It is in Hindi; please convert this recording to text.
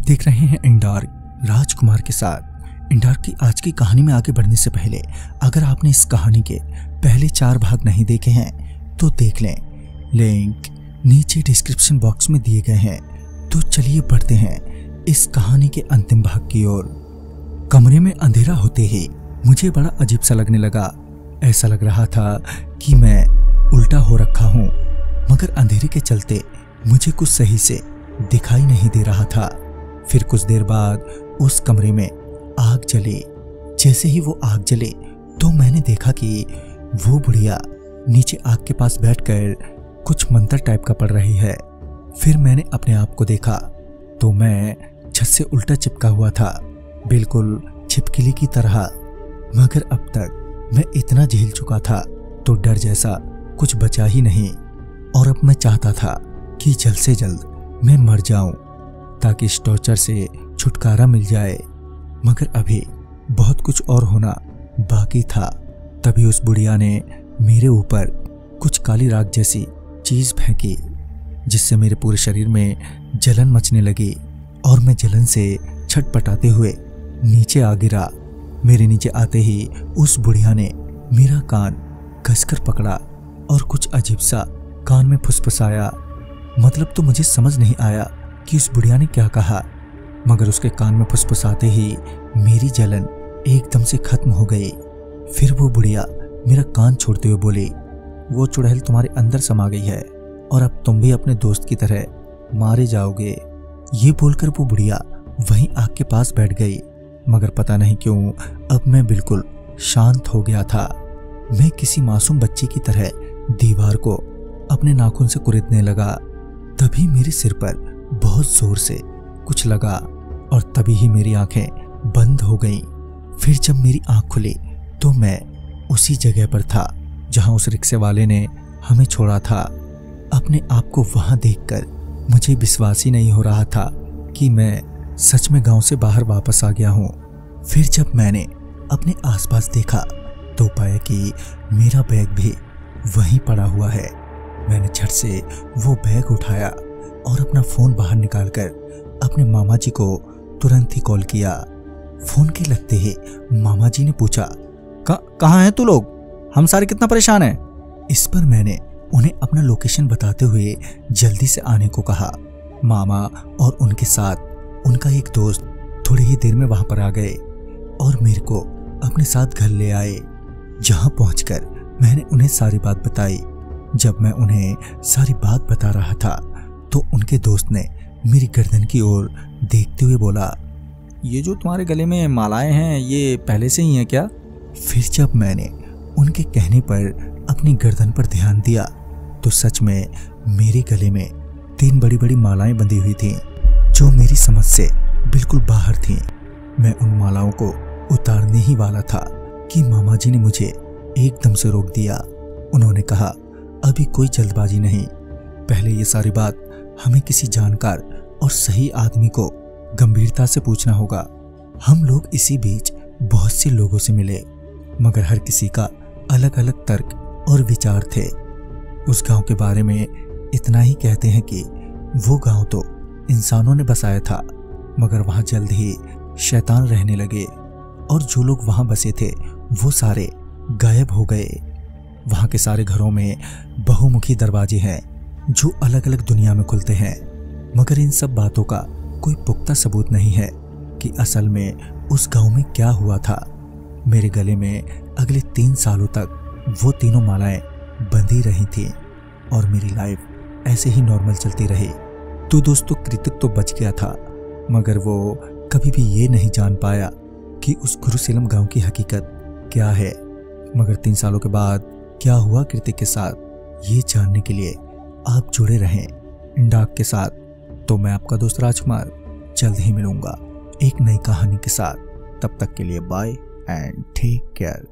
देख रहे हैं इंडार्क राजकुमार के साथ। इंडार्क की आज की कहानी में आगे बढ़ने से पहले अगर आपने इस कहानी के पहले 4 भाग नहीं देखे हैं तो देख लें, लिंक नीचे डिस्क्रिप्शन बॉक्स में दिए गए हैं। तो चलिए बढ़ते हैं इस कहानी के अंतिम भाग की ओर। कमरे में अंधेरा होते ही मुझे बड़ा अजीब सा लगने लगा। ऐसा लग रहा था कि मैं उल्टा हो रखा हूँ, मगर अंधेरे के चलते मुझे कुछ सही से दिखाई नहीं दे रहा था। फिर कुछ देर बाद उस कमरे में आग जली। जैसे ही वो आग जले तो मैंने देखा कि वो बुढ़िया नीचे आग के पास बैठकर कुछ मंत्र टाइप का पढ़ रही है। फिर मैंने अपने आप को देखा तो मैं छत से उल्टा चिपका हुआ था, बिल्कुल छिपकली की तरह। मगर अब तक मैं इतना झेल चुका था तो डर जैसा कुछ बचा ही नहीं, और अब मैं चाहता था कि जल्द से जल्द मैं मर जाऊं ताकि इस टॉर्चर से छुटकारा मिल जाए। मगर अभी बहुत कुछ और होना बाकी था। तभी उस बुढ़िया ने मेरे ऊपर कुछ काली राख जैसी चीज फेंकी, जिससे मेरे पूरे शरीर में जलन मचने लगी और मैं जलन से छटपटाते हुए नीचे आ गिरा। मेरे नीचे आते ही उस बुढ़िया ने मेरा कान कसकर पकड़ा और कुछ अजीब सा कान में फुसफुसाया। मतलब तो मुझे समझ नहीं आया कि उस बुढ़िया ने क्या कहा, मगर उसके कान में फुसफुसाते ही मेरी जलन एकदम से खत्म हो गई। फिर वो बुढ़िया मेरा कान छोड़ते हुए बोली, वो चुड़ैल तुम्हारे अंदर समा गई है और अब तुम भी अपने दोस्त की तरह मारे जाओगे। ये बोलकर वो बुढ़िया वहीं आग के पास बैठ गई। मगर पता नहीं क्यों अब मैं बिल्कुल शांत हो गया था। मैं किसी मासूम बच्चे की तरह दीवार को अपने नाखून से कुरेदने लगा। तभी मेरे सिर पर बहुत जोर से कुछ लगा और तभी ही मेरी आंखें बंद हो गईं। फिर जब मेरी आंख खुली तो मैं उसी जगह पर था जहां उस रिक्शे वाले ने हमें छोड़ा था। अपने आप को वहां देखकर मुझे विश्वास ही नहीं हो रहा था कि मैं सच में गांव से बाहर वापस आ गया हूं। फिर जब मैंने अपने आसपास देखा तो पाया कि मेरा बैग भी वहीं पड़ा हुआ है। मैंने झट से वो बैग उठाया और अपना फोन बाहर निकालकर अपने मामा जी को तुरंत ही कॉल किया। फोन के लगते ही मामा जी ने पूछा, कहाँ हैं तू लोग? हम सारे कितना परेशान हैं। इस पर मैंने उन्हें अपना लोकेशन बताते हुए जल्दी से आने को कहा। मामा और उनके साथ उनका एक दोस्त थोड़ी ही देर में वहां पर आ गए और मेरे को अपने साथ घर ले आए। जहां पहुंचकर मैंने उन्हें सारी बात बताई। जब मैं उन्हें सारी बात बता रहा था तो उनके दोस्त ने मेरी गर्दन की ओर देखते हुए बोला, ये जो तुम्हारे गले में मालाएं हैं ये पहले से ही हैं क्या? फिर जब मैंने उनके कहने पर अपनी गर्दन पर ध्यान दिया तो सच में मेरे गले में 3 बड़ी बड़ी मालाएं बंधी हुई थीं, जो मेरी समझ से बिल्कुल बाहर थीं। मैं उन मालाओं को उतारने ही वाला था कि मामा जी ने मुझे एकदम से रोक दिया। उन्होंने कहा, अभी कोई जल्दबाजी नहीं, पहले ये सारी बात हमें किसी जानकार और सही आदमी को गंभीरता से पूछना होगा। हम लोग इसी बीच बहुत से लोगों से मिले, मगर हर किसी का अलग अलग तर्क और विचार थे। उस गांव के बारे में इतना ही कहते हैं कि वो गांव तो इंसानों ने बसाया था, मगर वहां जल्द ही शैतान रहने लगे और जो लोग वहां बसे थे वो सारे गायब हो गए। वहां के सारे घरों में बहुमुखी दरवाजे हैं जो अलग अलग दुनिया में खुलते हैं, मगर इन सब बातों का कोई पुख्ता सबूत नहीं है कि असल में उस गांव में क्या हुआ था। मेरे गले में अगले 3 सालों तक वो तीनों मालाएं बंधी रही थीं और मेरी लाइफ ऐसे ही नॉर्मल चलती रही। तो दोस्तों, कृतिक तो बच गया था, मगर वो कभी भी ये नहीं जान पाया कि उस गुरुसेलम गांव की हकीकत क्या है। मगर 3 सालों के बाद क्या हुआ कृतिक के साथ, ये जानने के लिए आप जुड़े रहें इंडार्क के साथ। तो मैं आपका दोस्त राजकुमार जल्द ही मिलूंगा एक नई कहानी के साथ। तब तक के लिए बाय एंड टेक केयर।